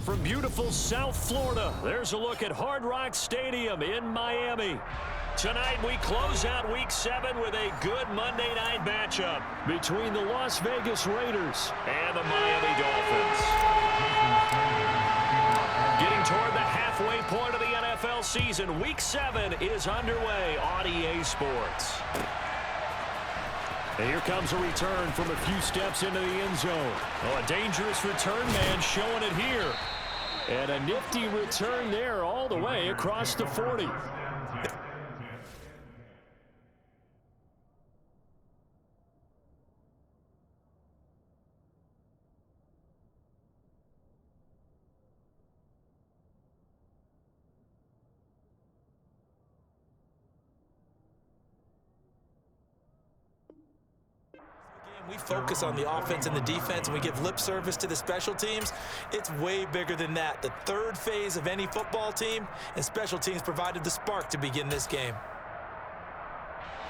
From beautiful South Florida, there's a look at Hard Rock Stadium in Miami. Tonight, we close out Week 7 with a good Monday night matchup between the Las Vegas Raiders and the Miami Dolphins. Getting toward the halfway point of the NFL season, Week 7 is underway on EA Sports. And here comes a return from a few steps into the end zone. Oh, a dangerous return man showing it here. And a nifty return there all the way across the 40. We focus on the offense and the defense, and we give lip service to the special teams. It's way bigger than that. The third phase of any football team, and special teams provided the spark to begin this game.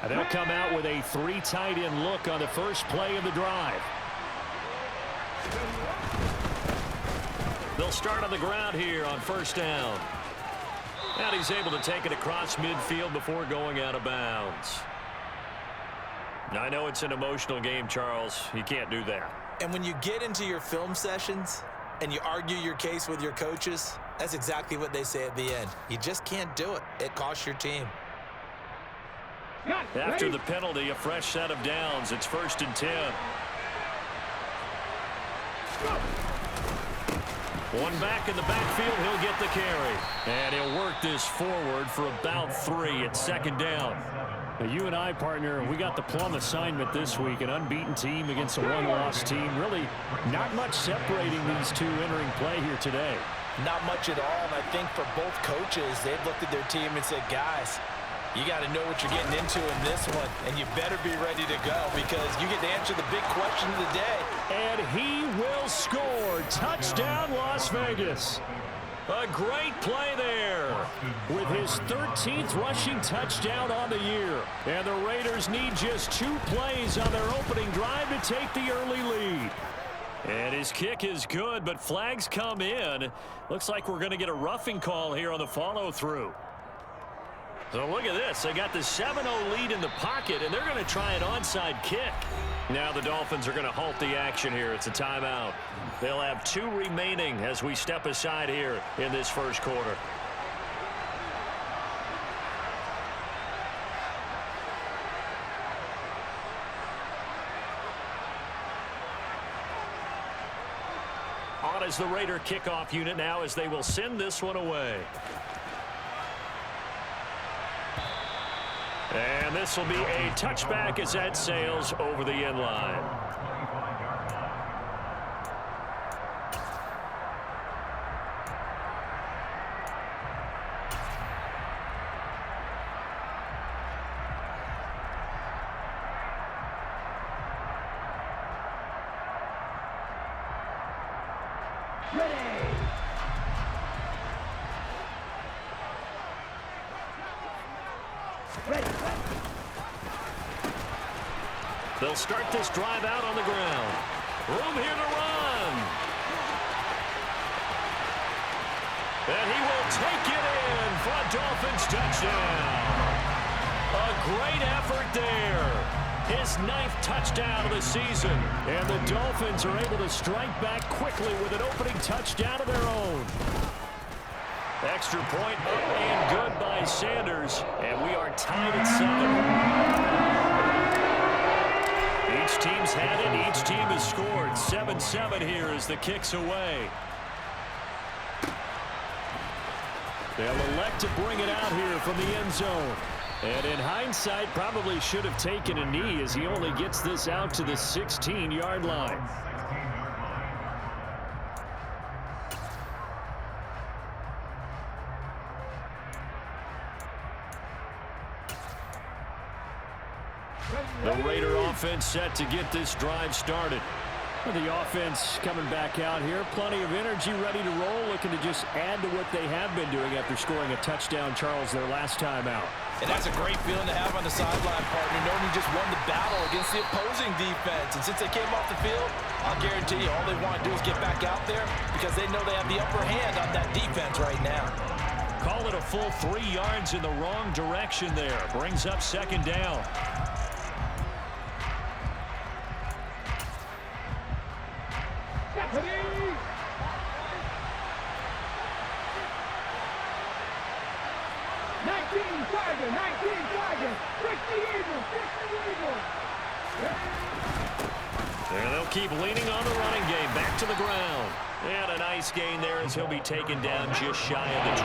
And they'll come out with a 3 tight end look on the first play of the drive. They'll start on the ground here on first down. And he's able to take it across midfield before going out of bounds. I know it's an emotional game, Charles. You can't do that. And when you get into your film sessions and you argue your case with your coaches, that's exactly what they say at the end. You just can't do it. It costs your team. After the penalty, a fresh set of downs. It's 1st and 10. One back in the backfield, he'll get the carry. And he'll work this forward for about 3 at 2nd down. Now, you and I, partner, we got the plum assignment this week, an unbeaten team against a one-loss team. Really not much separating these two entering play here today. Not much at all, and I think for both coaches, they've looked at their team and said, guys, you got to know what you're getting into in this one, and you better be ready to go because you get to answer the big question of the day. And he will score. Touchdown, Las Vegas. A great play there with his 13th rushing touchdown on the year. And the Raiders need just 2 plays on their opening drive to take the early lead. And his kick is good, but flags come in. Looks like we're going to get a roughing call here on the follow-through. So look at this. They got the 7-0 lead in the pocket, and they're going to try an onside kick. Now the Dolphins are going to halt the action here. It's a timeout. They'll have 2 remaining as we step aside here in this first quarter. On is the Raider kickoff unit now as they will send this one away. And this will be a touchback as that sails over the end line. They'll start this drive out on the ground. Room here to run. And he will take it in for a Dolphins touchdown. A great effort there. His 9th touchdown of the season. And the Dolphins are able to strike back quickly with an opening touchdown of their own. Extra point up and good by Sanders. And we are tied at 7. Each team's had it. Each team has scored. 7-7 here as the kick's away. They'll elect to bring it out here from the end zone. And in hindsight, probably should have taken a knee as he only gets this out to the 16-yard line. The Raider offense set to get this drive started. The offense coming back out here. Plenty of energy, ready to roll, looking to just add to what they have been doing after scoring a touchdown, Charles, their last time out. And that's a great feeling to have on the sideline, partner, knowing you just won the battle against the opposing defense. And since they came off the field, I'll guarantee you all they want to do is get back out there because they know they have the upper hand on that defense right now. Call it a full 3 yards in the wrong direction there. Brings up second down. There they'll keep leaning on the running game. Back to the ground. And a nice gain there as he'll be taken down just shy of the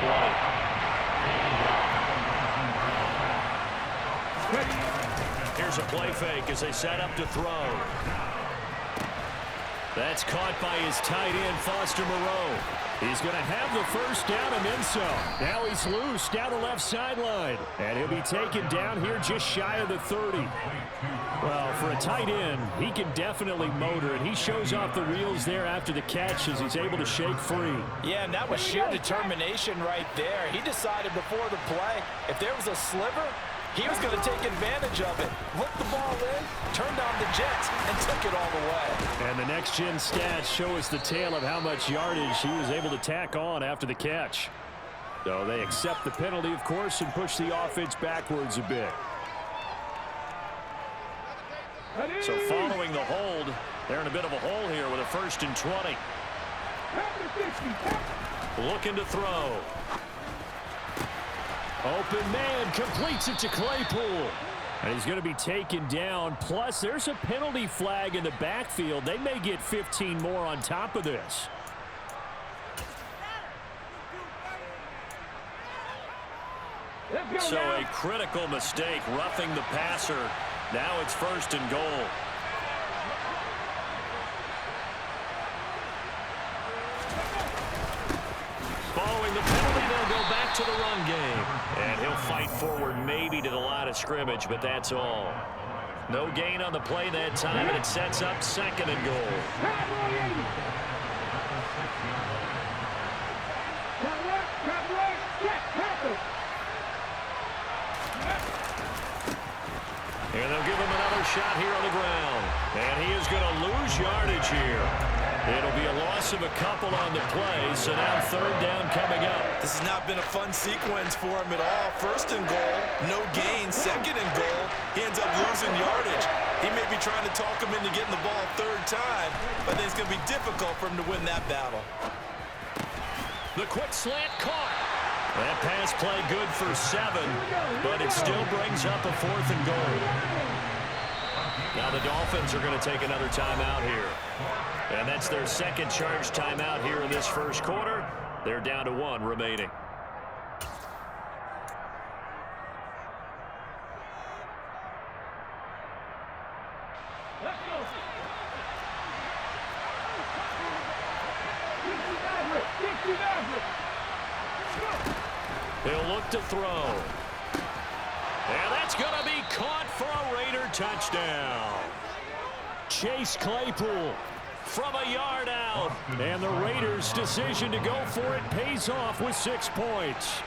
20. Here's a play fake as they set up to throw. That's caught by his tight end, Foster Moreau. He's going to have the first down and then some. Now he's loose down the left sideline. And he'll be taken down here just shy of the 30. Well, for a tight end, he can definitely motor, and he shows off the wheels there after the catch as he's able to shake free. Yeah, and that was sheer determination right there. He decided before the play, if there was a sliver, he was going to take advantage of it. Hooked the ball in, turned on the jets, and took it all the way. And the next-gen stats show us the tale of how much yardage he was able to tack on after the catch. So they accept the penalty, of course, and push the offense backwards a bit. So following the hold, they're in a bit of a hole here with a 1st and 20. Looking to throw. Open man, completes it to Claypool. And he's going to be taken down. Plus, there's a penalty flag in the backfield. They may get 15 more on top of this. So a critical mistake, roughing the passer. Now it's 1st and goal. Following the penalty, they'll go back to the run game. And he'll fight forward maybe to the line of scrimmage, but that's all. No gain on the play that time, and it sets up 2nd and goal. And they'll give him another shot here on the ground. And he is going to lose yardage here. It'll be a loss of a couple on the play, so now 3rd down coming up. This has not been a fun sequence for him at all. 1st and goal, no gain. 2nd and goal, he ends up losing yardage. He may be trying to talk him into getting the ball 3rd time, but I think it's going to be difficult for him to win that battle. The quick slant caught. That pass play good for 7, but it still brings up a 4th and goal. Now the Dolphins are going to take another timeout here. And that's their 2nd charge timeout here in this 1st quarter. They're down to 1 remaining. He'll look to throw. And that's going to be caught for a Raider touchdown. Chase Claypool from a yard out. And the Raiders' decision to go for it pays off with 6 points.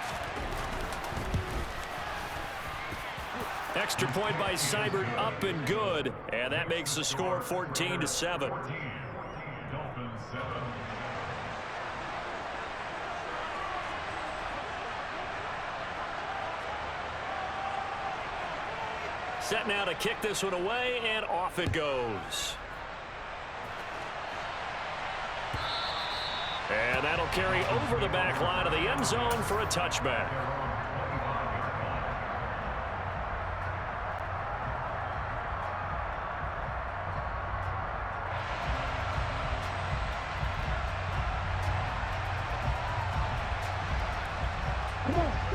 Extra point by Seibert up and good. And that makes the score 14-7. Set now to kick this one away, and off it goes. And that'll carry over the back line of the end zone for a touchback.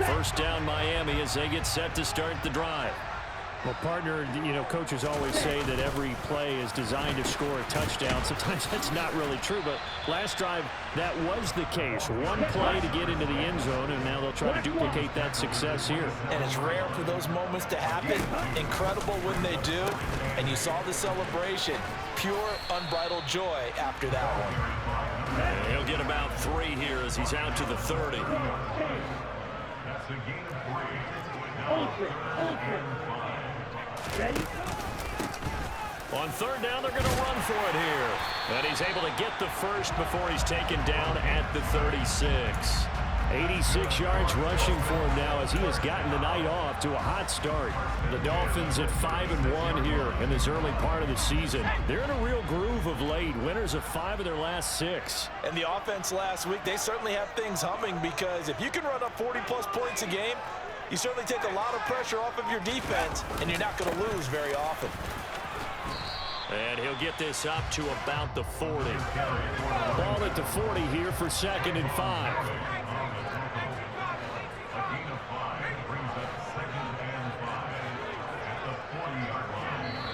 First down Miami as they get set to start the drive. Well, partner, you know, coaches always say that every play is designed to score a touchdown. Sometimes that's not really true, but last drive, that was the case. One play to get into the end zone, and now they'll try to duplicate that success here. And it's rare for those moments to happen. Incredible when they do. And you saw the celebration. Pure, unbridled joy after that one. And he'll get about 3 here as he's out to the 30. On third down, they're going to run for it here. And he's able to get the first before he's taken down at the 36. 86 yards rushing for him now as he has gotten the night off to a hot start. The Dolphins at 5-1 here in this early part of the season. They're in a real groove of late. Winners of 5 of their last 6. And the offense last week, they certainly have things humming, because if you can run up 40-plus points a game, you certainly take a lot of pressure off of your defense, and you're not going to lose very often. And he'll get this up to about the 40. Ball at the 40 here for 2nd and 5.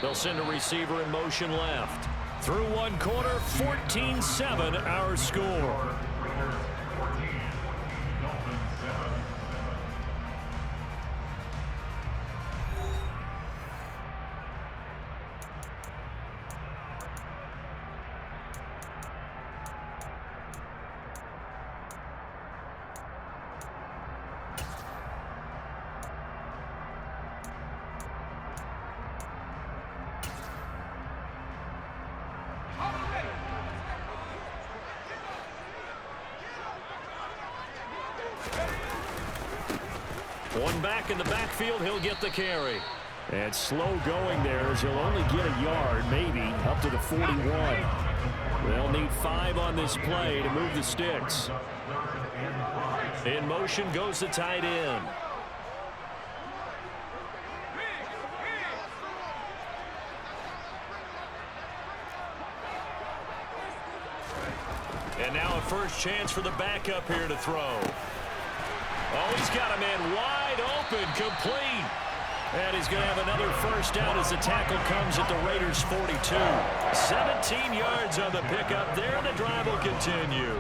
They'll send a receiver in motion left. Through one quarter, 14-7 our score. One back in the backfield, he'll get the carry. And slow going there as he'll only get a yard, maybe, up to the 41. They'll need 5 on this play to move the sticks. In motion goes the tight end. And now a first chance for the backup here to throw. Oh, he's got a man wide open, complete. And he's going to have another first down as the tackle comes at the Raiders' 42. 17 yards on the pickup there, and the drive will continue.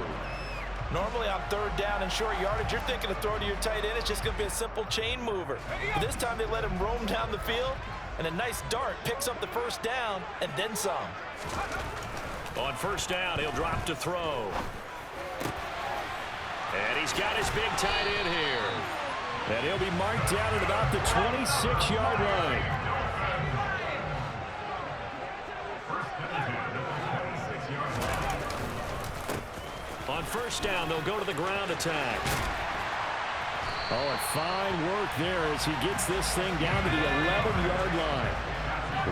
Normally on third down and short yardage, you're thinking to throw to your tight end. It's just going to be a simple chain mover. But this time they let him roam down the field, and a nice dart picks up the first down and then some. On first down, he'll drop to throw. And he's got his big tight end here. And he'll be marked down at about the 26-yard line. On first down, they'll go to the ground attack. Oh, and fine work there as he gets this thing down to the 11-yard line.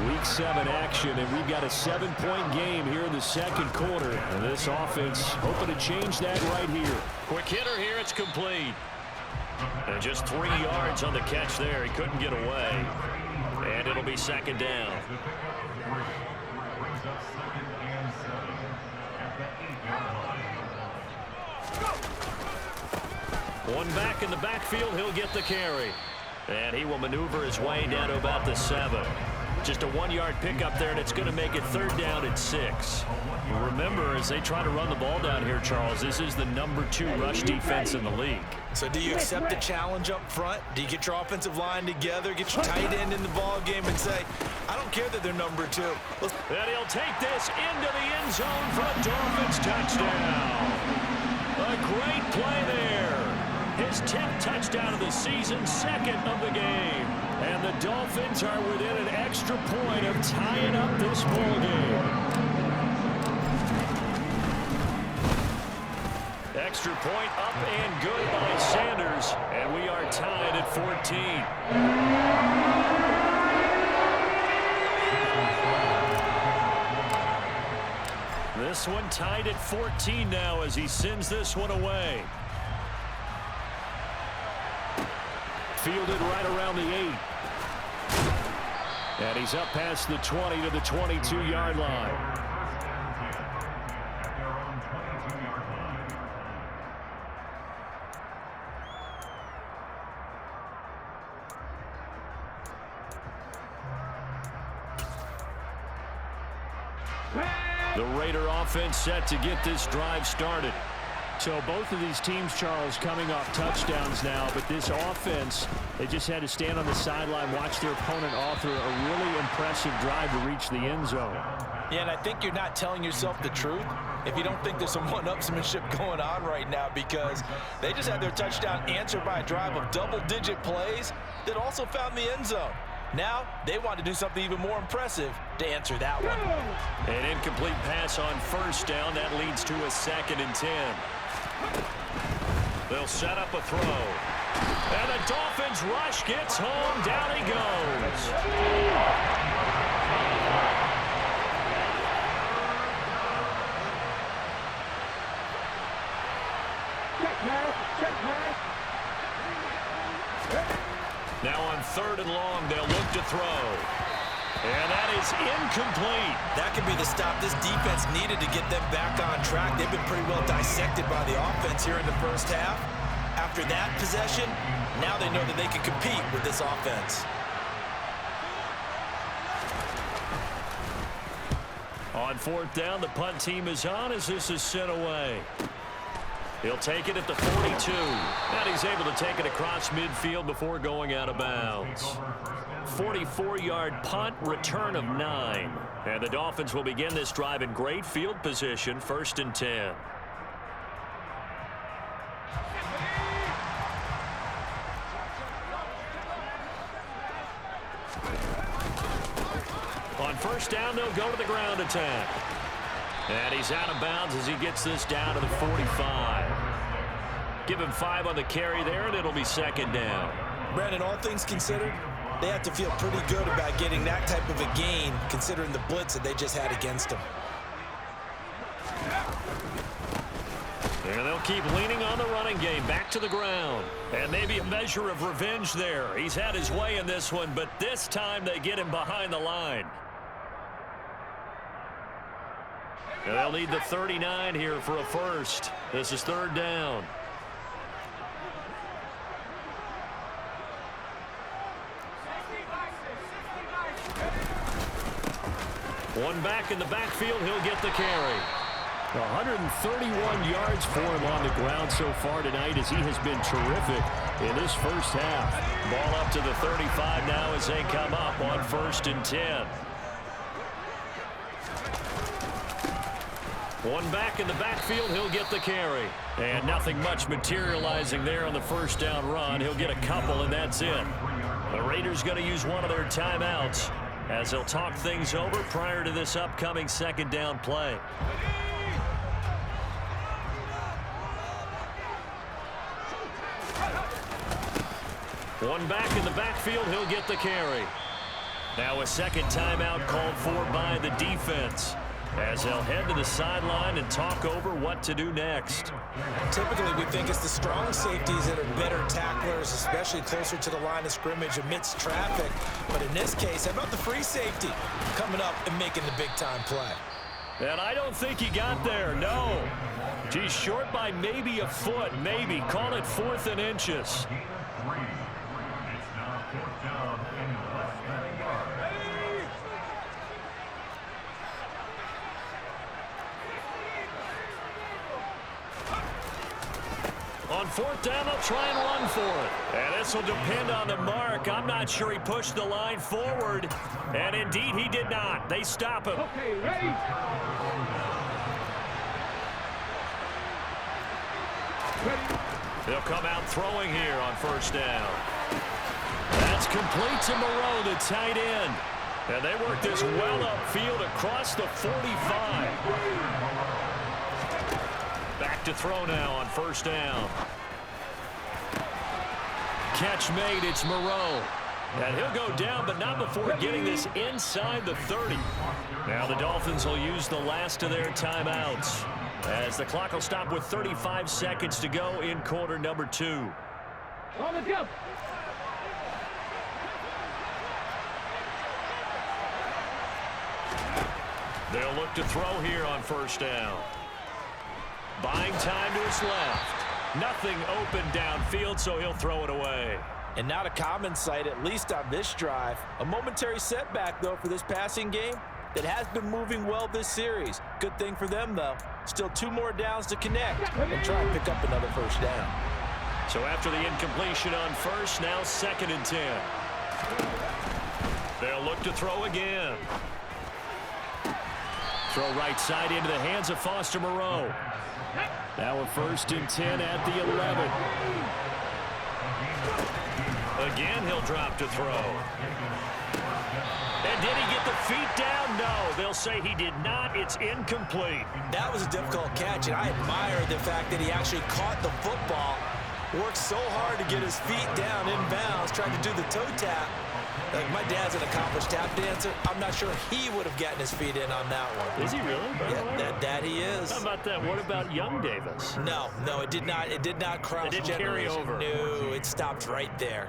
Week 7 action, and we've got a 7-point game here in the second quarter. And this offense hoping to change that right here. Quick hitter here, it's complete. And just 3 yards on the catch there. He couldn't get away. And it'll be second down. One back in the backfield, he'll get the carry. And he will maneuver his way down to about the 7. Just a 1-yard pickup there, and it's going to make it third down at 6. Remember, as they try to run the ball down here, Charles, this is the number 2 rush defense in the league. So do you accept the challenge up front? Do you get your offensive line together, get your tight end in the ball game, and say, I don't care that they're number 2. And he'll take this into the end zone for a Dolphins touchdown. A great play there. His 10th touchdown of the season, 2nd of the game. And the Dolphins are within an extra point of tying up this ball game. Extra point up and good by Sanders. And we are tied at 14. This one tied at 14 now as he sends this one away. Fielded right around the 8. And he's up past the 20 to the 22-yard line. The Raider offense set to get this drive started. So both of these teams, Charles, coming off touchdowns now, but this offense, they just had to stand on the sideline, watch their opponent author a really impressive drive to reach the end zone. Yeah, and I think you're not telling yourself the truth if you don't think there's some one-upsmanship going on right now, because they just had their touchdown answered by a drive of double-digit plays that also found the end zone. Now, they want to do something even more impressive to answer that one. An incomplete pass on first down. That leads to a 2nd and 10. They'll set up a throw. And the Dolphins rush gets home. Down he goes. Now on 3rd and long, they'll look to throw. And that is incomplete. That could be the stop this defense needed to get them back on track. They've been pretty well dissected by the offense here in the first half. After that possession, now they know that they can compete with this offense. On 4th down, the punt team is on as this is sent away. He'll take it at the 42. And he's able to take it across midfield before going out of bounds. 44-yard punt, return of 9. And the Dolphins will begin this drive in great field position, 1st and 10. On 1st down, they'll go to the ground attack. And he's out of bounds as he gets this down to the 45. Give him 5 on the carry there, and it'll be 2nd down. Brandon, all things considered, they have to feel pretty good about getting that type of a gain, considering the blitz that they just had against them. And they'll keep leaning on the running game, back to the ground. And maybe a measure of revenge there. He's had his way in this one, but this time they get him behind the line. And they'll need the 39 here for a first. This is 3rd down. One back in the backfield, he'll get the carry. 131 yards for him on the ground so far tonight as he has been terrific in this first half. Ball up to the 35 now as they come up on 1st and 10. One back in the backfield, he'll get the carry. And nothing much materializing there on the 1st down run. He'll get a couple, and that's it. The Raiders going to use one of their timeouts as they'll talk things over prior to this upcoming 2nd down play. One back in the backfield, he'll get the carry. Now a 2nd timeout called for by the defense, as they'll head to the sideline and talk over what to do next. Typically, we think it's the strong safeties that are better tacklers, especially closer to the line of scrimmage amidst traffic. But in this case, how about the free safety coming up and making the big-time play? And I don't think he got there, no. He's short by maybe a foot, maybe. Call it 4th and inches. On 4th down, they'll try and run for it. And this will depend on the mark. I'm not sure he pushed the line forward. And indeed, he did not. They stop him. Okay, ready? They'll come out throwing here on 1st down. That's complete to Moreau, the tight end. And they work this well upfield across the 45. Back to throw now on 1st down. Catch made, it's Moreau. And he'll go down, but not before getting this inside the 30. Now the Dolphins will use the last of their timeouts, as the clock will stop with 35 seconds to go in quarter number 2. On the jump. They'll look to throw here on 1st down. Buying time to his left. Nothing open downfield, so he'll throw it away. And not a common sight, at least on this drive. A momentary setback, though, for this passing game that has been moving well this series. Good thing for them, though. Still 2 more downs to connect and try and pick up another 1st down. So after the incompletion on 1st, now 2nd and 10. They'll look to throw again. Throw right side into the hands of Foster Moreau. Now a 1st and 10 at the 11. Again, he'll drop to throw. And did he get the feet down? No, they'll say he did not. It's incomplete. That was a difficult catch, and I admire the fact that he actually caught the football, worked so hard to get his feet down inbounds, tried to do the toe tap. Like, my dad's an accomplished tap dancer. I'm not sure he would have gotten his feet in on that one. Is he really? Yeah, that he is. How about that? What about young Davis? No, it did not. It did not cross. It didn't carry over. No, it stopped right there.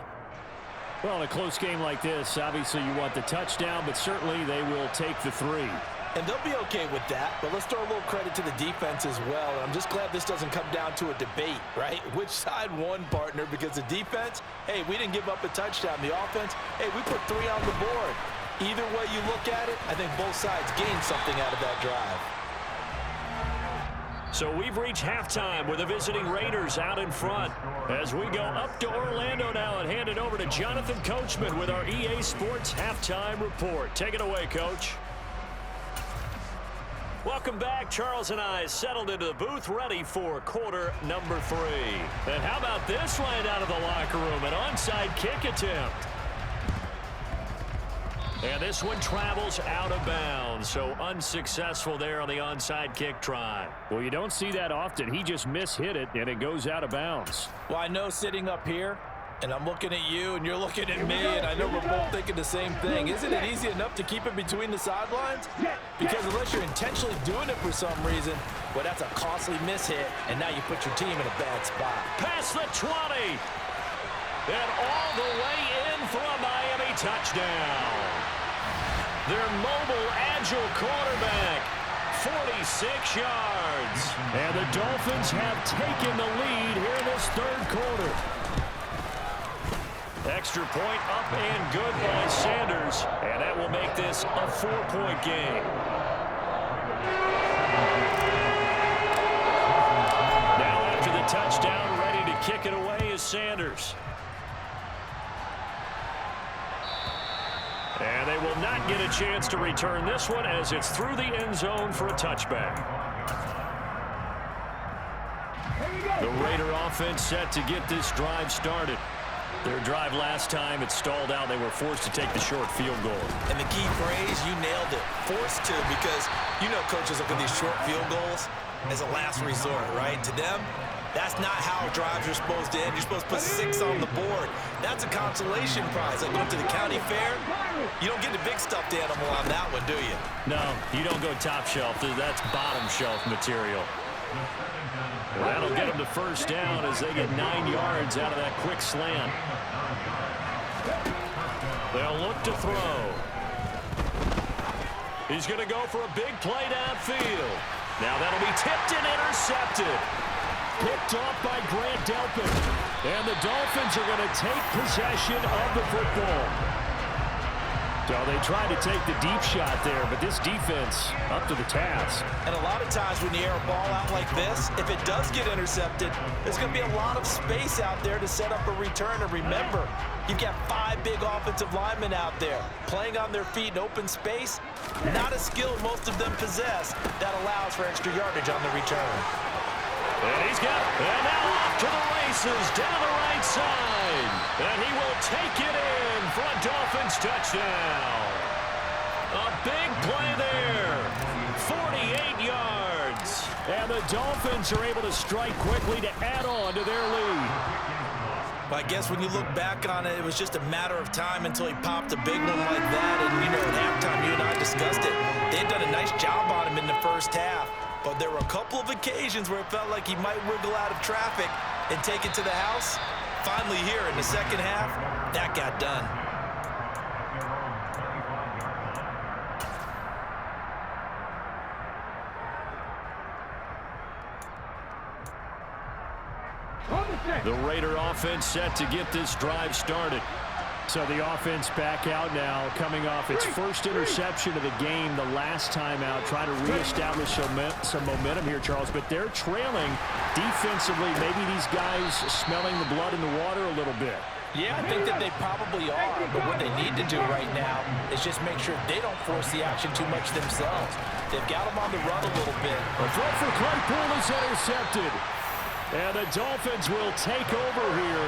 Well, in a close game like this, obviously you want the touchdown, but certainly they will take the 3. And they'll be okay with that, but let's throw a little credit to the defense as well. I'm just glad this doesn't come down to a debate, right? Which side won, partner? Because the defense, hey, we didn't give up a touchdown. The offense, hey, we put 3 on the board. Either way you look at it, I think both sides gained something out of that drive. So we've reached halftime with the visiting Raiders out in front. As we go up to Orlando now and hand it over to Jonathan Coachman with our EA Sports Halftime Report. Take it away, Coach. Welcome back. Charles and I settled into the booth ready for quarter number 3. And how about this line out of the locker room? An onside kick attempt. And this one travels out of bounds, so unsuccessful there on the onside kick try. Well, you don't see that often. He just mishit it, and it goes out of bounds. Well, I know sitting up here, and I'm looking at you, and you're looking at me, and I know we're both thinking the same thing. Isn't it easy enough to keep it between the sidelines? Because unless you're intentionally doing it for some reason, well, that's a costly mishit, and now you put your team in a bad spot. Past the 20. And all the way in for a Miami touchdown. Their mobile, agile quarterback, 46 yards. And the Dolphins have taken the lead here in this third quarter. Extra point up and good by Sanders. And that will make this a 4-point game. Now after the touchdown, ready to kick it away is Sanders. And they will not get a chance to return this one as it's through the end zone for a touchback. The Raider offense set to get this drive started. Their drive last time, it stalled out. They were forced to take the short field goal. And the key phrase, you nailed it. Forced to, because you know coaches look at these short field goals as a last resort, right? To them, that's not how drives are supposed to end. You're supposed to put 6 on the board. That's a consolation prize. Like going to the county fair, you don't get the big stuffed animal on that one, do you? No, you don't go top shelf. That's bottom shelf material. Well, that'll get them to first down as they get 9 yards out of that quick slant. They'll look to throw. He's going to go for a big play downfield. Now that'll be tipped and intercepted. Picked off by Grant Delpit. And the Dolphins are going to take possession of the football. So they tried to take the deep shot there, but this defense up to the task. And a lot of times when you air a ball out like this, if it does get intercepted, there's going to be a lot of space out there to set up a return. And remember, you've got 5 big offensive linemen out there playing on their feet in open space. Not a skill most of them possess that allows for extra yardage on the return. And he's got it. And now off to the races down the right side. And he will take it in for a Dolphins touchdown. A big play there. 48 yards. And the Dolphins are able to strike quickly to add on to their lead. Well, I guess when you look back on it, it was just a matter of time until he popped a big one like that. And, you know, at halftime, you and I discussed it. They had done a nice job on him in the first half. But there were a couple of occasions where it felt like he might wiggle out of traffic and take it to the house. Finally here in the second half, that got done. The Raider offense set to get this drive started. So the offense back out now, coming off its first interception of the game the last time out, trying to reestablish some momentum here, Charles. But they're trailing defensively. Maybe these guys smelling the blood in the water a little bit. Yeah, I think that they probably are. But what they need to do right now is just make sure they don't force the action too much themselves. They've got them on the run a little bit. A throw for Claypool is intercepted. And the Dolphins will take over here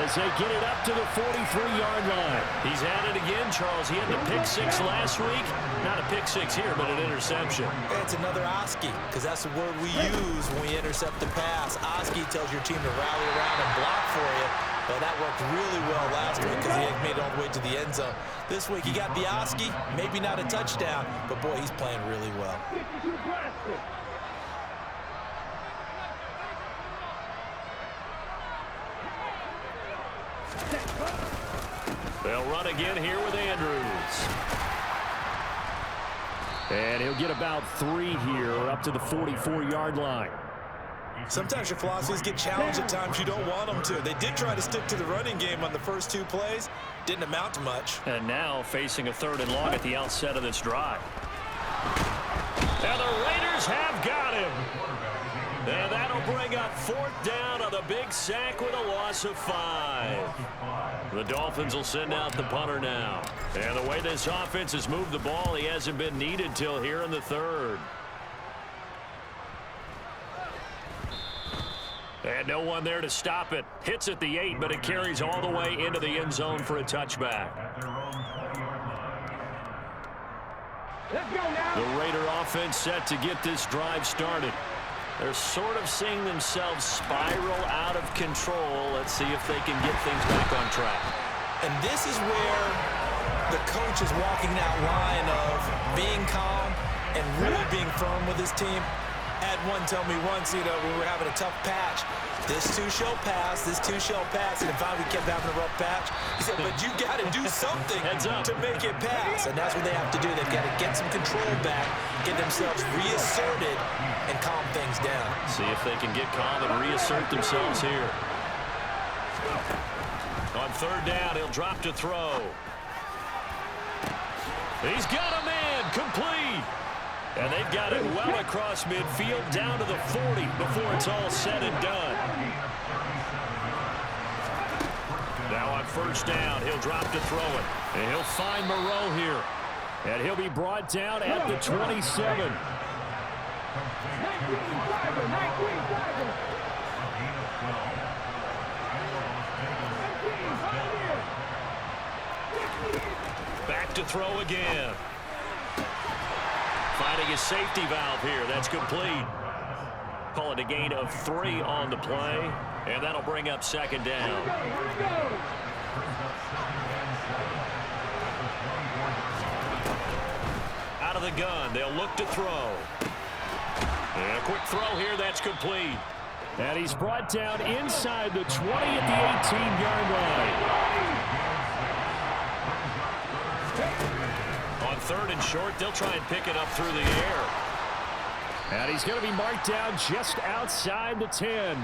as they get it up to the 43-yard line. He's at it again, Charles. He had the pick six last week. Not a pick six here, but an interception. It's another Oski, because that's the word we use when we intercept the pass. Oski tells your team to rally around and block for you. Well, that worked really well last week because he had made it all the way to the end zone. This week he got the Oski, maybe not a touchdown, but boy, he's playing really well. They'll run again here with Andrews. And he'll get about 3 here up to the 44-yard line. Sometimes your philosophies get challenged at times you don't want them to. They did try to stick to the running game on the first 2 plays. Didn't amount to much. And now facing a 3rd and long at the outset of this drive. And the Raiders have got him. And that'll bring up 4th down on the big sack with a loss of 5. The Dolphins will send out the punter now. And the way this offense has moved the ball, he hasn't been needed till here in the 3rd. And no one there to stop it. Hits at the 8, but it carries all the way into the end zone for a touchback. Let's go now. The Raider offense set to get this drive started. They're sort of seeing themselves spiral out of control. Let's see if they can get things back on track. And this is where the coach is walking that line of being calm and really being firm with his team. Had one tell me once, we were having a tough patch. This too shall pass, this too shall pass. And finally we kept having a rough patch. He said, but you got to do something to make it pass. And that's what they have to do. They've got to get some control back, get themselves reasserted, and calm things down. See if they can get calm and reassert themselves here. On 3rd down, he'll drop to throw. He's got a man, complete. And they've got it well across midfield down to the 40 before it's all said and done. Now on 1st down, he'll drop to throw it. And he'll find Moreau here. And he'll be brought down at the 27. Back to throw again. Finding his safety valve here. That's complete. Call it a gain of 3 on the play. And that'll bring up 2nd down. Out of the gun. They'll look to throw. And a quick throw here. That's complete. And he's brought down inside the 20 at the 18-yard line. On 3rd and short, they'll try and pick it up through the air. And he's going to be marked down just outside the 10.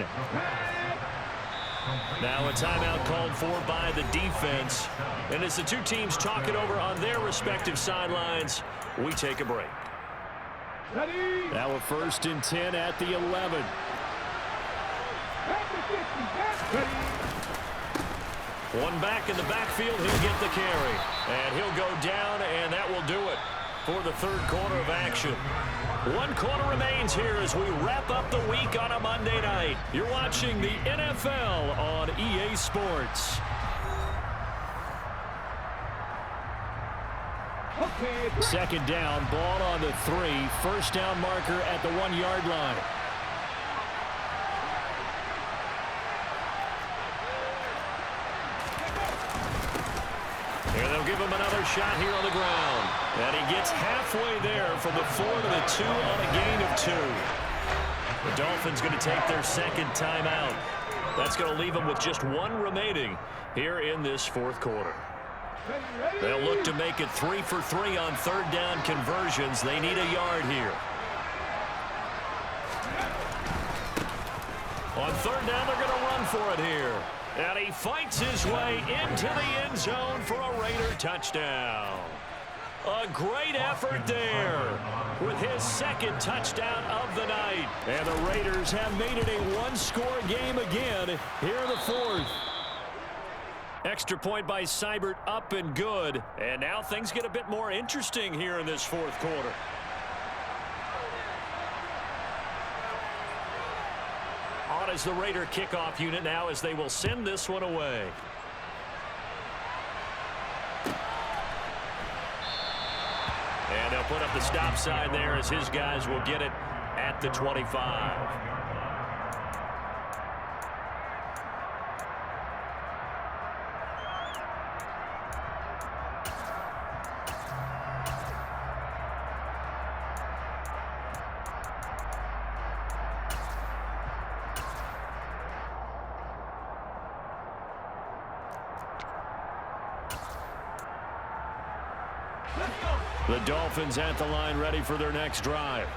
Now a timeout called for by the defense. And as the 2 teams talk it over on their respective sidelines, we take a break. Ready. Now a 1st and 10 at the 11. One back in the backfield, he'll get the carry. And he'll go down, and that will do it for the 3rd quarter of action. 1 quarter remains here as we wrap up the week on a Monday night. You're watching the NFL on EA Sports. Okay. 2nd down, ball on the 3. 1st down marker at the 1-yard line. And they'll give him another shot here on the ground. And he gets halfway there from the 4 to the 2 on a gain of 2. The Dolphins going to take their 2nd timeout. That's going to leave them with just 1 remaining here in this 4th quarter. They'll look to make it 3 for 3 on 3rd down conversions. They need a yard here. On 3rd down, they're going to run for it here. And he fights his way into the end zone for a Raider touchdown. A great effort there with his 2nd touchdown of the night. And the Raiders have made it a 1-score game again here in the 4th. Extra point by Seibert, up and good. And now things get a bit more interesting here in this 4th quarter. On out as the Raider kickoff unit now as they will send this one away. And they'll put up the stop sign there as his guys will get it at the 25. The Dolphins at the line ready for their next drive.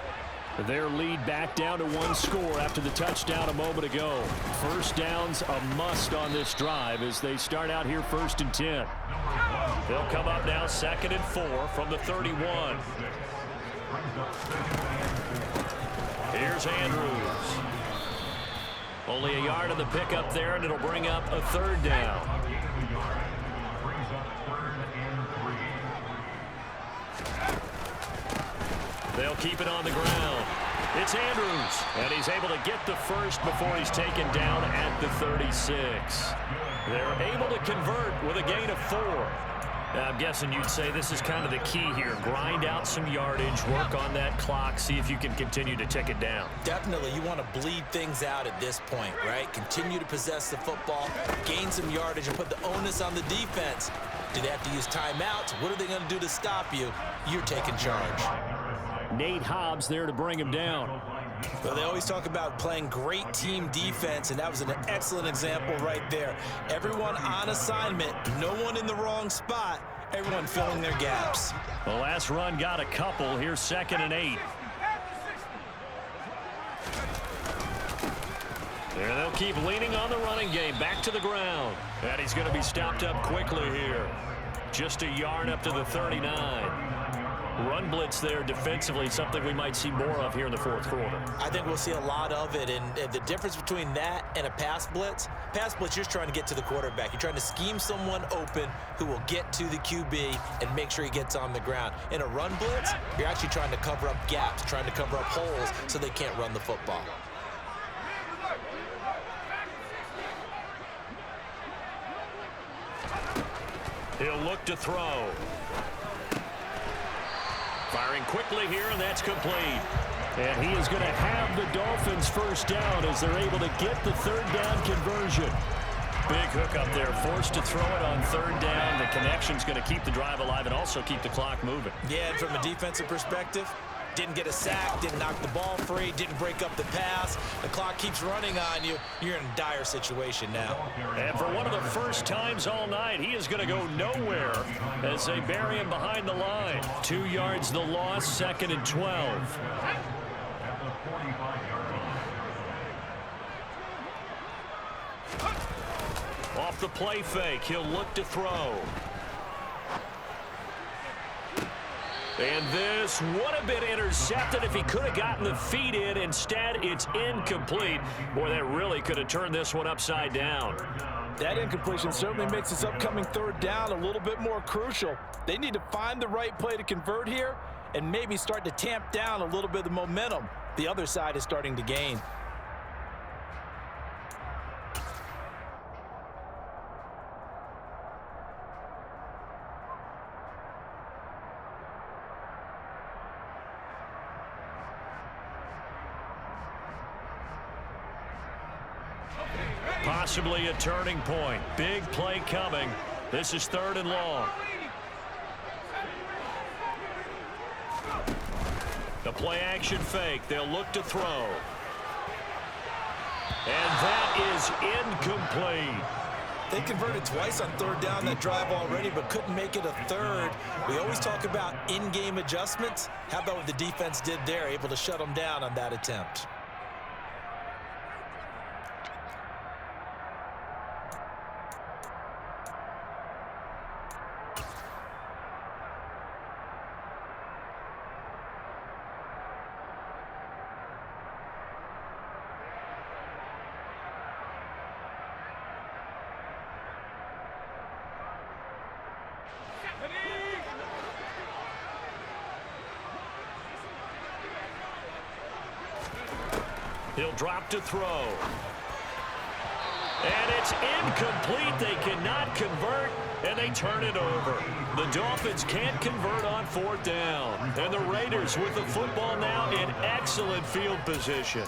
Their lead back down to 1 score after the touchdown a moment ago. First down's a must on this drive as they start out here 1st and 10. They'll come up now 2nd and 4 from the 31. Here's Andrews. Only a yard of the pickup there, and it'll bring up a 3rd down. They'll keep it on the ground. It's Andrews, and he's able to get the first before he's taken down at the 36. They're able to convert with a gain of 4. Now, I'm guessing you'd say this is kind of the key here. Grind out some yardage, work on that clock, see if you can continue to tick it down. Definitely, you want to bleed things out at this point, right? Continue to possess the football, gain some yardage, and put the onus on the defense. Do they have to use timeouts? What are they going to do to stop you? You're taking charge. Nate Hobbs there to bring him down. Well, they always talk about playing great team defense, and that was an excellent example right there. Everyone on assignment, no one in the wrong spot, everyone filling their gaps. The last run got a couple. Here's 2nd and 8. And they'll keep leaning on the running game. Back to the ground. And he's going to be stopped up quickly here. Just a yard up to the 39. Run blitz there defensively, something we might see more of here in the 4th quarter. I think we'll see a lot of it, and the difference between that and a pass blitz, you're just trying to get to the quarterback. You're trying to scheme someone open who will get to the QB and make sure he gets on the ground. In a run blitz, you're actually trying to cover up gaps, trying to cover up holes so they can't run the football. He'll look to throw. Firing quickly here, and that's complete. And he is going to have the Dolphins first down as they're able to get the 3rd down conversion. Big hook up there, forced to throw it on 3rd down. The connection's going to keep the drive alive and also keep the clock moving. Yeah, and from a defensive perspective, didn't get a sack, didn't knock the ball free, didn't break up the pass. The clock keeps running on you. You're in a dire situation now. And for one of the first times all night, he is going to go nowhere as they bury him behind the line. 2 yards the loss, 2nd and 12. Off the play fake, he'll look to throw. And this would have been intercepted if he could have gotten the feet in. Instead, it's incomplete. Boy, that really could have turned this one upside down. That incompletion certainly makes this upcoming 3rd down a little bit more crucial. They need to find the right play to convert here and maybe start to tamp down a little bit of the momentum the other side is starting to gain. Possibly a turning point. Big play coming. This is 3rd and long. The play action fake. They'll look to throw. And that is incomplete. They converted twice on 3rd down that drive already, but couldn't make it a 3rd. We always talk about in-game adjustments. How about what the defense did there, able to shut them down on that attempt? He'll drop to throw. And it's incomplete. They cannot convert, and they turn it over. The Dolphins can't convert on 4th down. And the Raiders with the football now in excellent field position.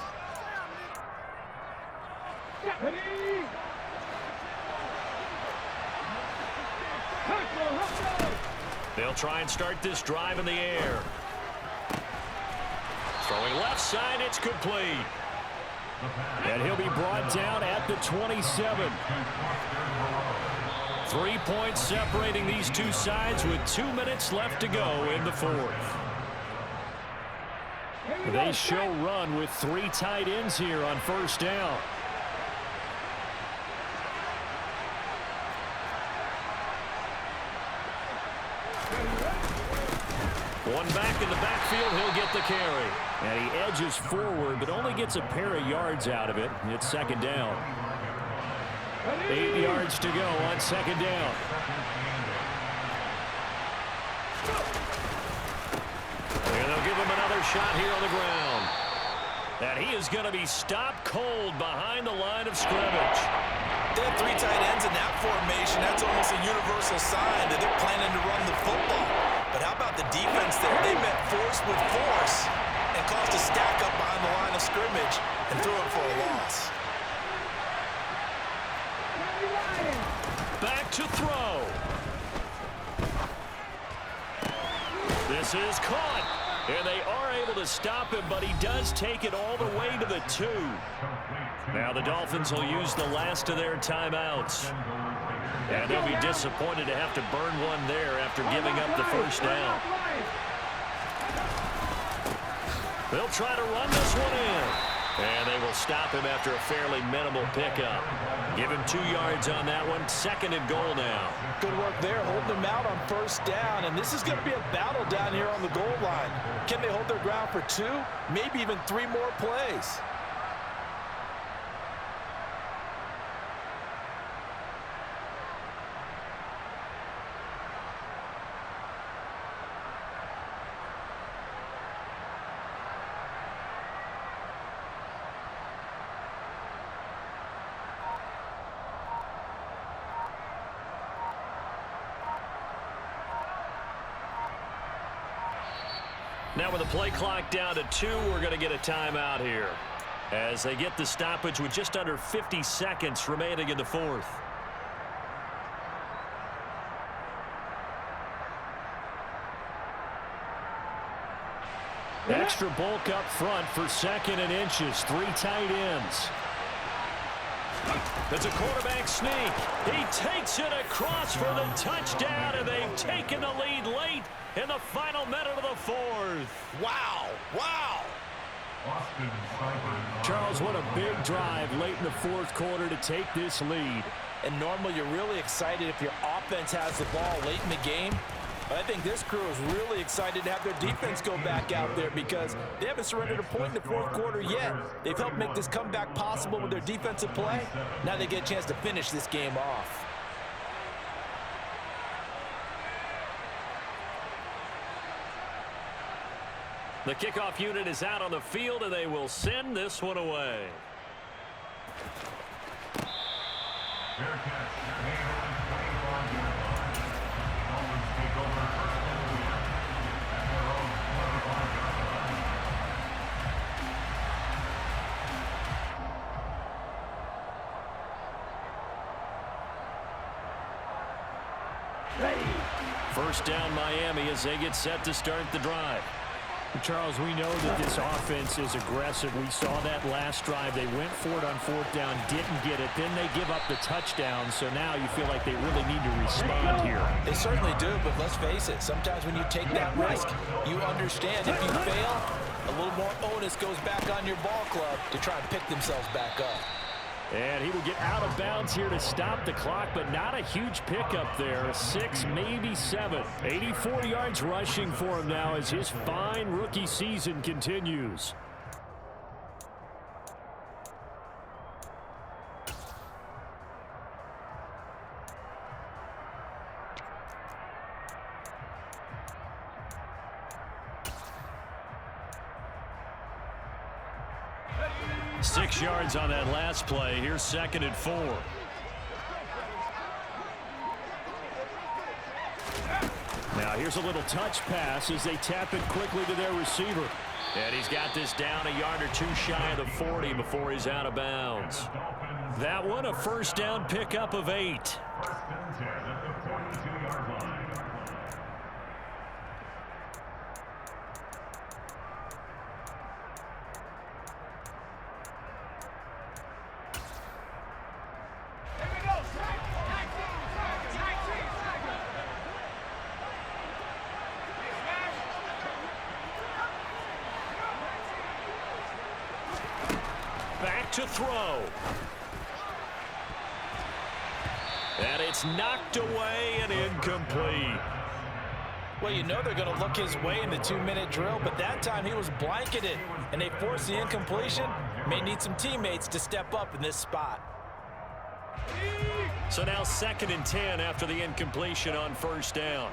They'll try and start this drive in the air. Throwing left side, it's complete. And he'll be brought down at the 27. 3 points separating these two sides with 2 minutes left to go in the 4th. They show run with 3 tight ends here on 1st down. One back in the backfield, he'll get the carry. And he edges forward, but only gets a pair of yards out of it. It's 2nd down. 8 yards to go on 2nd down. And they'll give him another shot here on the ground. And he is going to be stopped cold behind the line of scrimmage. They have 3 tight ends in that formation. That's almost a universal sign that they're planning to run the football. But how about the defense there? They met force with force and caused a stack up behind the line of scrimmage and threw it for a loss. Back to throw. This is caught. And they are able to stop him, but he does take it all the way to the 2. Now the Dolphins will use the last of their timeouts. And they'll be disappointed to have to burn one there after giving up the 1st down. They'll try to run this one in. And they will stop him after a fairly minimal pickup. Give him 2 yards on that one. 2nd and goal now. Good work there, holding him out on 1st down. And this is going to be a battle down here on the goal line. Can they hold their ground for 2, maybe even 3 more plays? Now with the play clock down to 2, we're going to get a timeout here as they get the stoppage with just under 50 seconds remaining in the 4th. Extra bulk up front for 2nd and inches. 3 tight ends. It's a quarterback sneak. He takes it across for the touchdown, and they've taken the lead late in the final minute of the 4th. Wow. Wow. Charles, what a big drive late in the 4th quarter to take this lead. And normally you're really excited if your offense has the ball late in the game. But I think this crew is really excited to have their defense go back out there because they haven't surrendered a point in the 4th quarter yet. They've helped make this comeback possible with their defensive play. Now they get a chance to finish this game off. The kickoff unit is out on the field, and they will send this one away. First down Miami as they get set to start the drive. Charles, we know that this offense is aggressive. We saw that last drive. They went for it on 4th down, didn't get it. Then they give up the touchdown. So now you feel like they really need to respond here. They certainly do, but let's face it. Sometimes when you take that risk, you understand if you fail, a little more onus goes back on your ball club to try and pick themselves back up. And he will get out of bounds here to stop the clock, but not a huge pickup there. 6, maybe 7. 84 yards rushing for him now as his fine rookie season continues. 6 yards on that last play. Here's 2nd and 4. Now here's a little touch pass as they tap it quickly to their receiver. And he's got this down a yard or two shy of the 40 before he's out of bounds. That one, a 1st down pickup of 8. Back to throw. And it's knocked away and incomplete. Well, you know they're going to look his way in the 2-minute drill, but that time he was blanketed, and they forced the incompletion. May need some teammates to step up in this spot. So now 2nd and 10 after the incompletion on 1st down.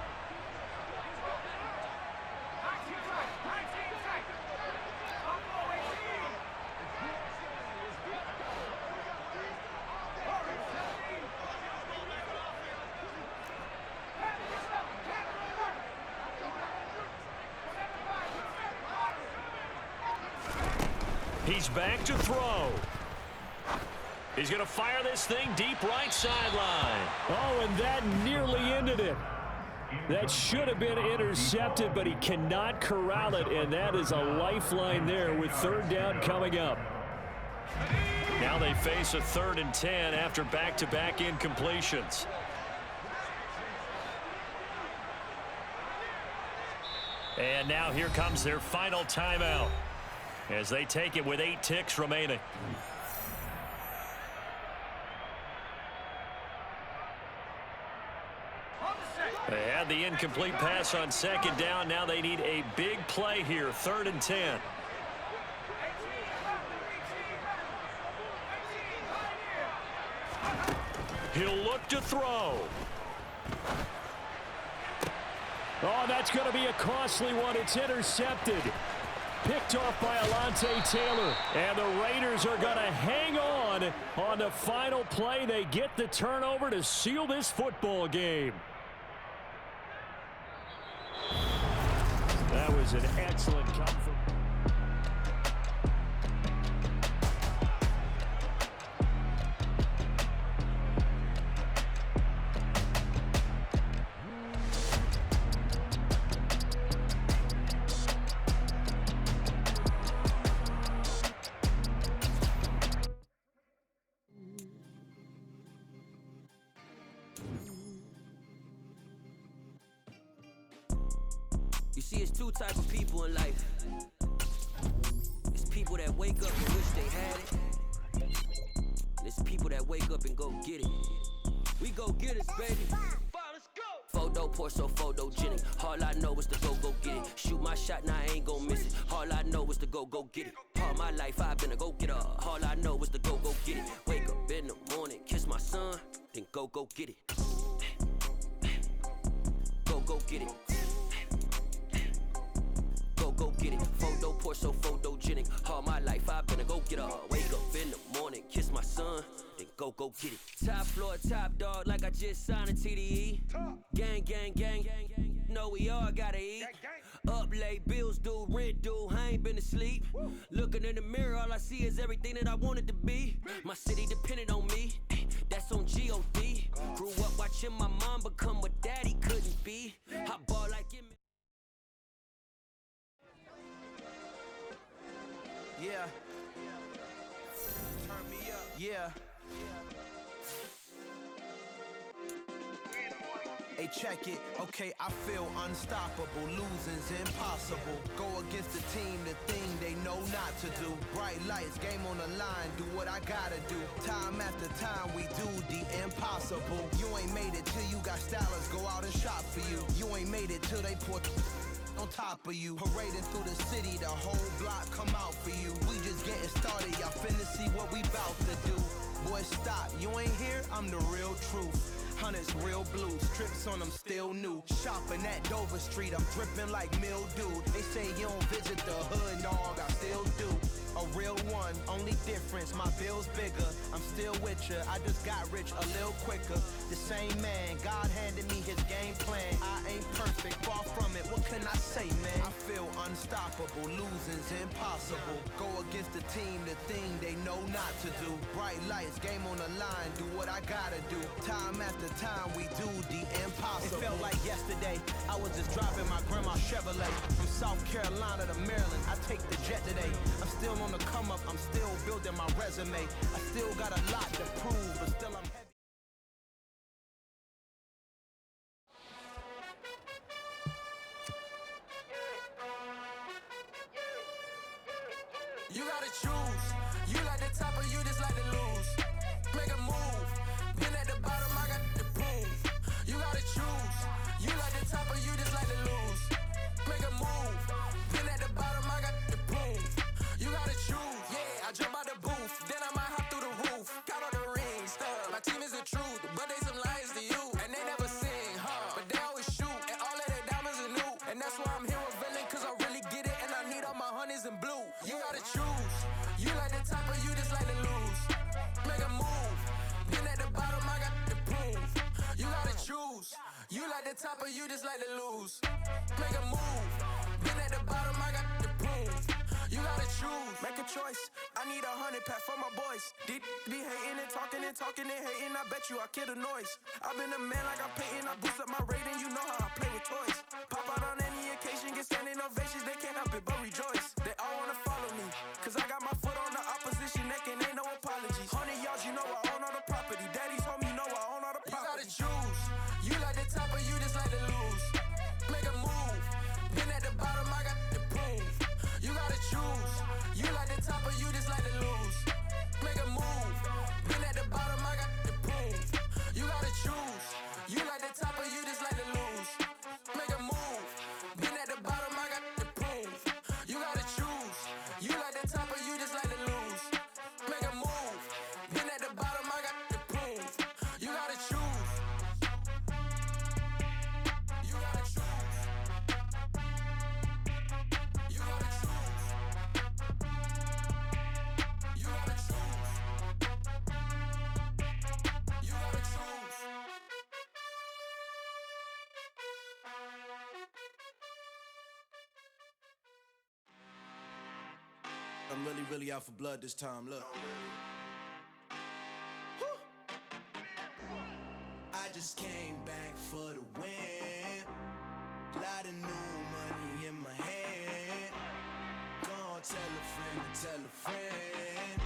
He's back to throw. He's going to fire this thing deep right sideline. Oh, and that nearly ended it. That should have been intercepted, but he cannot corral it, and that is a lifeline there with 3rd down coming up. Now they face a 3rd and 10 after back-to-back incompletions. And now here comes their final timeout as they take it with 8 ticks remaining. They had the incomplete pass on 2nd down. Now they need a big play here, 3rd and 10. He'll look to throw. Oh, that's going to be a costly one. It's intercepted. Picked off by Alontae Taylor. And the Raiders are going to hang on the final play. They get the turnover to seal this football game. That was an excellent comfort. You see, it's 2 type of people in life. It's people that wake up and wish they had it. And it's people that wake up and go get it. We go get it, baby. Let's go. Photo poor, so photogenic. All I know is to go get it. Shoot my shot, now I ain't gon' miss it. All I know is to go get it. All my life I've been a go-getter. All I know is to go get it. Wake up in the morning, kiss my son, then go get it. Go get it. Go get it. Photo poor, so photogenic. All my life I've been a go-getter. Wake up in the morning, kiss my son, then go get it. Top floor, top dog, like I just signed a TDE. Gang, gang, gang, gang, gang. Know we all gotta eat. Up late, bills due, rent due, I ain't been asleep. Looking in the mirror, all I see is everything that I wanted to be. My city depended on me, that's on G.O.D. Grew up watching my mom become what daddy couldn't be. I ball like him. Yeah. Turn me up. Yeah. Hey, check it. Okay, I feel unstoppable. Losing's impossible. Go against the team, the thing they know not to do. Bright lights, game on the line. Do what I gotta do. Time after time, we do the impossible. You ain't made it till you got stylers go out and shop for you. You ain't made it till they put on top of you. Parading through the city, the whole block come out for you. We just getting started, y'all finna see what we bout to do. Boy, stop, you ain't here, I'm the real truth. Hunters, real blue, strips on them still new. Shopping at Dover Street, I'm dripping like mildew. They say you don't visit the hood, dog, I still do. A real one, only difference, my bill's bigger. I'm still with ya, I just got rich a little quicker. The same man, God handed me his game plan. I ain't perfect, far from it, what can I say, man? I feel unstoppable, losing's impossible. Go against the team, the thing they know not to do. Bright lights, game on the line, do what I gotta do. Time after time, we do the impossible. It felt like yesterday, I was just driving my grandma's Chevrolet. From South Carolina to Maryland, I take the jet today. I'm still on the come up, I'm still building my resume. I still got a lot to prove, but still I'm heavy. You gotta choose. You like the top or you just like to lose. Make a move. Been at the bottom, I got the proof. You gotta choose. You like the top or you just like to lose. Make a move. Been at the bottom, I got the proof. You gotta choose. Yeah, I jump out the booth. Then I might hop through the roof. Got all the rings, stuff. My team is the truth, but they some liars to you. And they never sing, huh? But they always shoot. And all of their diamonds are new. And that's why I'm here with villain, cause I really get it. And I need all my honeys in blue. You gotta choose. You like the top or you just like to lose. Make a move. Been at the bottom, I got the proof. You gotta choose. You like the top or you just like to lose. Make a move. Been at the bottom, I got the proof. You gotta choose. Make a choice. I need 100 pack for my boys. Be hating and talking and hating. I bet you I kill the noise. I've been a man like I'm Peyton. I boost up my rating. You know how I play with toys. Pop out on any occasion, get standing ovations. They can't help it but rejoice. They all wanna follow me, cause I got my foot on the opposition neck and ain't no apologies. 100 yards, you know I own all the property. Daddy's home, you know I own all the property. You gotta choose. You like the top or you just like to lose. Make a move. Been at the bottom, I got the proof. You gotta choose. You like the top or you just like to lose. Make a move. Been at the bottom, I got the proof. You gotta choose. You like the top or you just like to lose. Make a move. Been at the bottom, I got the proof. You gotta choose. You like the top or you just like to lose. Make a move. Been at the bottom, I got the proof. You gotta choose. You gotta choose. You gotta choose. You gotta choose. You gotta choose. I'm really out for blood this time, look. I just came back for the win. Lot of new money in my hand. Gonna tell a friend.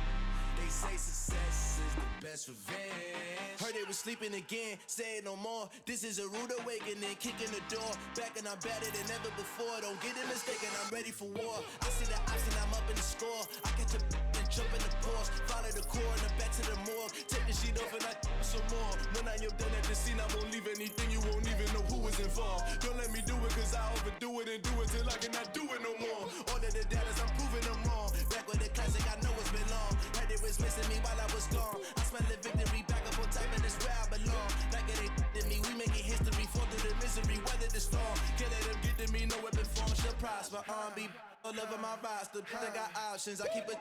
They say success is the best revenge. Heard they was sleeping again, say it no more. This is a rude awakening, kicking the door. Back and I'm better than ever before. Don't get it mistaken, I'm ready for war. I see the option, I'm up in the score. I catch a and jump in the Porsche. Follow the core and then back to the morgue. Take the sheet off and I some more. When I am done at the scene, I won't leave anything. You won't even know who was involved. Don't let me do it, cause I overdo it and do it till I cannot do it no more. All of the doubters, I'm proving them wrong. Back with the classic, I know it's been long. Heard it was missing me while I was gone. I smell the victory, back up on time, and it's where I belong. Like it ain't to me, we making history. Fall through the misery, weather the storm. Can't let them get to me, no weapon form shall prosper. R&B all over my roster. I got options, I keep it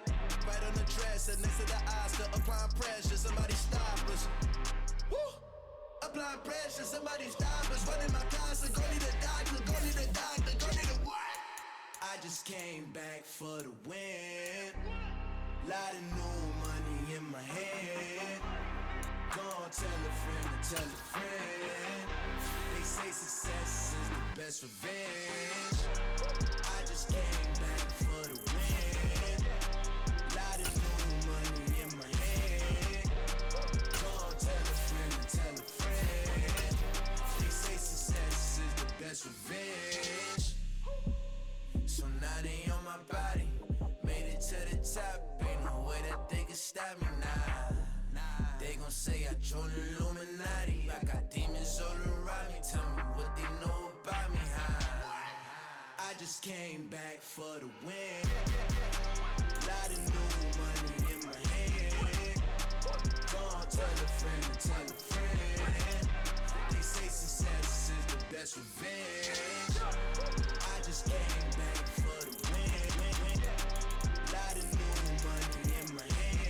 right on the dresser. Next to the Oscar, applying pressure, somebody stop us. Woo! Applying pressure, somebody stop us. Running my concert, go need a doctor, go need a doctor, go need a what? I just came back for the win. Lot of new money in my hand. Gonna tell a friend. They say success is the best revenge. I just came back for the win. Lot of new money in my hand. Gonna tell a friend. They say success is the best revenge. So now they on my body. Made it to the top. Ain't no way that they can stop me now. They gon' say I joined the Illuminati. I got demons all around me. Tell me what they know about me, huh? I just came back for the win. Lot of new money in my hand. Gonna tell a friend. They say success is the best revenge. I just came back for the win. Lot of new money in my hand.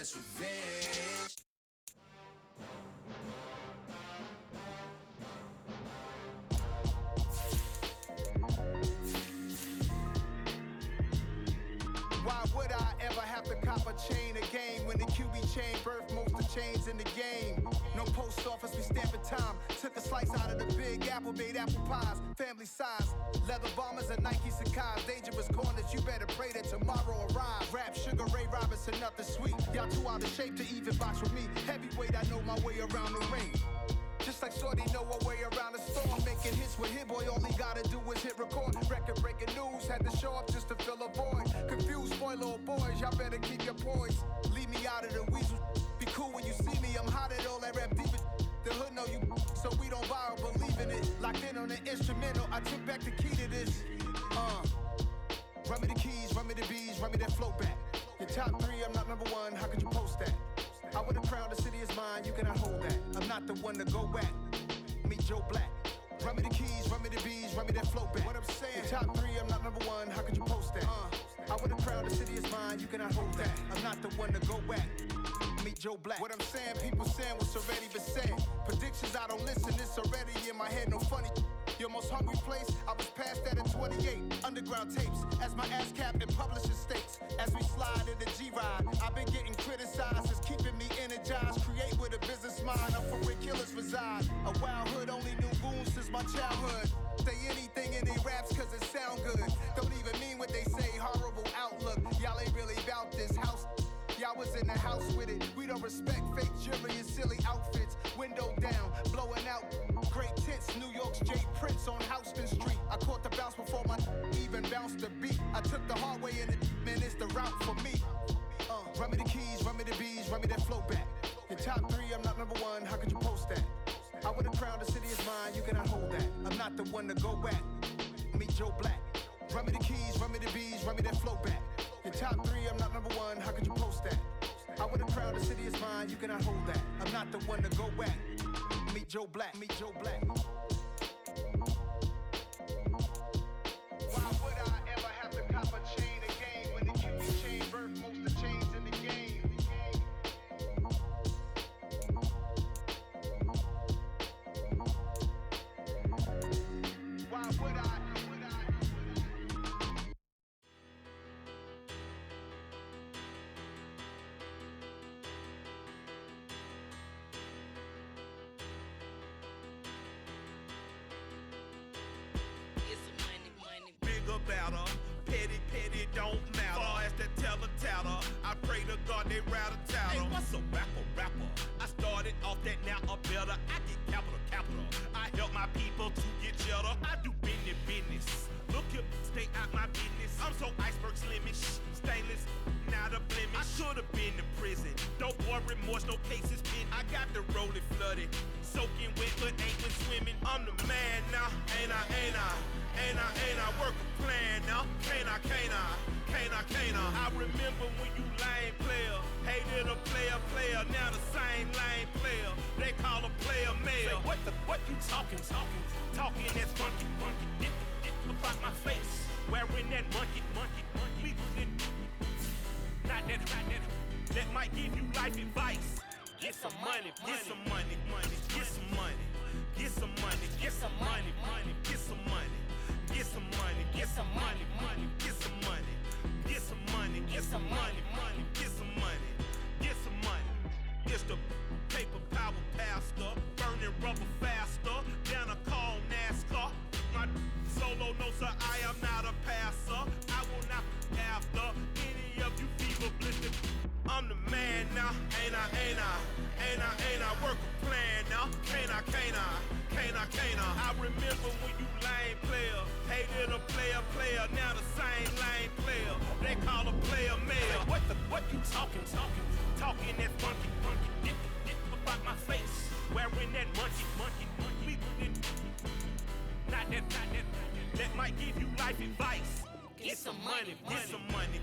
that's revenge. Why would I ever have to cop a chain again when the QB chain birthed most of the chains in the game? No post office, we stamping time. Took a slice out of the big apple, made apple pies, family size. Leather bombers and Nike Sacai's, dangerous corners, you better pray that tomorrow arrives. Rap, Sugar Ray Robinson, nothing sweet. Y'all too out of shape to even box with me. Heavyweight, I know my way around the ring. Just like Shorty know her way around the store. Making hits with Hit Boy, all he gotta do is hit record. Record breaking news, had to show up just to fill a void. Confused boy, little boys, y'all better keep your poise. Leave me out of the weasel. Be cool when you see me, I'm hot at all that rap deep. The hood know you, so we don't borrow, believe in it. Locked in on the instrumental, I took back the key to this. Run me the keys, run me the bees, run me that flow back. Your top three, I'm not number one, how could you post that? I would've crowned the city is mine, you cannot hold that. I'm not the one to go back. Meet Joe Black. Run me the keys, run me the bees, run me that flow back. What I'm saying, your top three, I'm not number one, how could you post that? I would've crowned the city is mine, you cannot hold that. I'm not the one to go back. Meet Joe Black. What I'm saying, people saying what's already been said. Predictions, I don't listen, it's already in my head, no funny. Your most hungry place, I was past that in 28. Underground tapes, as my ass cap in publishing states. As we slide in the G-Ride, I've been getting criticized, it's keeping me energized. Create with a business mind, I'm from where killers reside. A wild hood, only knew goons since my childhood. Say anything in they raps cause it sound good. Don't even mean what they say, horrible outlook. Y'all ain't really about this house. Y'all was in the house with it. We don't respect fake jewelry and silly outfits. Window down, blowing out great tits. New York's J. Prince on Houston Street. I caught the bounce before my even bounced the beat. I took the hard way in it, man, it's the route for me. Run me the keys, run me the bees, run me that flow back. Your top three, I'm not number one, how could you post that? I would've crowned the city is mine, you cannot hold that. I'm not the one to go back. Meet Joe Black. Run me the keys, run me the bees, run me that flow back. Your top three, I'm not number one, how could you post that? I would've crowned the city is mine, you cannot hold that. I'm not the one to go back. Meet Joe Black, meet Joe Black. Why would I ever have to cop a chain again when the QB chain birthed most of the chains in the game? Why would I? Better, petty, don't matter. Far as that teller, I pray to God they rattle tattle. Hey, what's a rapper? I started off that, now a better. I get capital. I help my people to get cheddar. I do business. Look here, stay out my business. I'm so iceberg slimish, stainless, not a blemish. I should've been in prison. Don't boy remorse, no cases pinned. I got the rolling flooded, soaking wet, but ain't been swimming. I'm the man now, ain't I? Work a plan now, can't I? I remember when you lame player, hated a player, now the same lame player. They call a player mayor. Say, what you talking that's funky. Dip about my face, wearing that monkey. Not that, that might give you life advice. Get some money. It's the paper power pastor, burning rubber faster, down a call NASCAR. My solo no sir, I am not a passer. I will not after any of you fever blistered. I'm the man now, ain't I? Work a plan now, can't I? I remember when you lame player, hated a player, now the same lame player. They call a player mayor. What you talking that funky. Dip about my face, wearing that monkey. Not that, that might give you life advice. Get some money. Get some money.